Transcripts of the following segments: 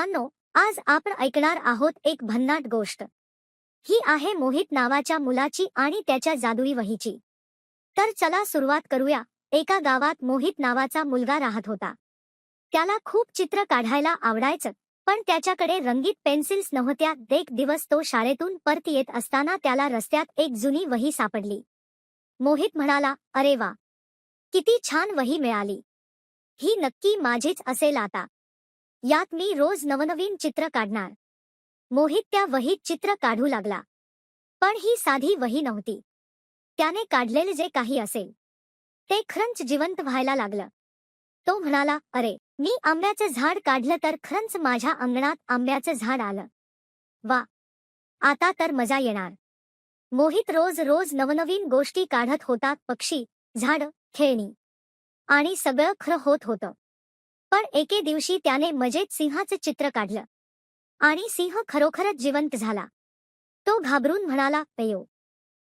मुलांनो, आज आपण ऐकणार आहोत एक भन्नाट गोष्ट. ही आहे मोहित नावाच्या मुलाची आणि त्याच्या जादुई वहीची. तर चला सुरुवात करूया. एका गावात मोहित नावाचा मुलगा राहत होता. त्याला खूप चित्र काढायला आवडायचं, पण त्याच्याकडे रंगीत पेन्सिल्स नव्हत्या. एक दिवस तो शाळेतून परत येत असताना त्याला रस्त्यात एक जुनी वही सापडली. मोहित म्हणाला, "अरे वा, किती छान वही मिळाली. ही नक्की माझीच असेल आता. यात मी रोज नवनवीन चित्र काढणार." मोहित त्या वहीत चित्र काढू लागला. पण ही साधी वही नव्हती. त्याने काढलेले जे काही असेल ते खरंच जिवंत व्हायला लागलं. तो म्हणाला, "अरे, मी आंब्याचं झाड काढलं तर खरंच माझ्या अंगणात आंब्याचं झाड आलं. वा, आता तर मजा येणार." मोहित रोज रोज नवनवीन गोष्टी काढत होता. पक्षी, झाडं, खेळणी आणि सगळं खरं होत होतं. पण एके दिवशी त्याने मजेत सिंहाचं चित्र काढलं आणि सिंह खरोखरच जिवंत झाला. तो घाबरून म्हणाला, "अयो,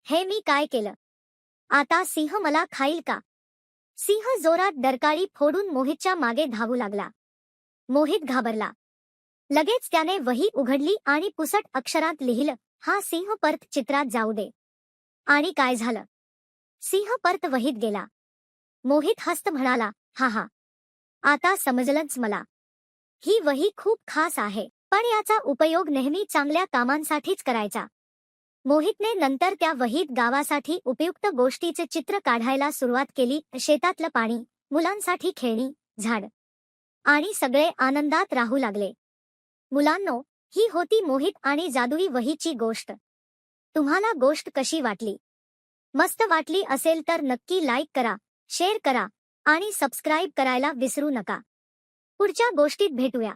हे मी काय केलं? आता सिंह मला खाईल का?" सिंह जोरात डरकाळी फोडून मोहितच्या मागे धावू लागला. मोहित घाबरला. लगेच त्याने वही उघडली आणि पुसट अक्षरात लिहिलं, "हा सिंह परत चित्रात जाऊ दे." आणि काय झालं? सिंह परत वहीत गेला. मोहित हसत म्हणाला, "हा हा, आता समजलंच मला. ही वही खूप खास आहे, पण याचा उपयोग नेहमी चांगल्या कामांसाठीच करायचा." मोहितने नंतर त्या वहीत गावासाठी उपयुक्त गोष्टीचे चित्र काढायला सुरुवात केली. शेतातलं पाणी, मुलांसाठी खेळणी, झाड आणि सगळे आनंदात राहू लागले. मुलांनो, ही होती मोहित आणि जादुई वहीची गोष्ट. तुम्हाला गोष्ट कशी वाटली? मस्त वाटली असेल तर नक्की लाईक करा, शेअर करा आणि सबस्क्राईब करायला विसरू नका. पुढच्या गोष्टीत भेटूया.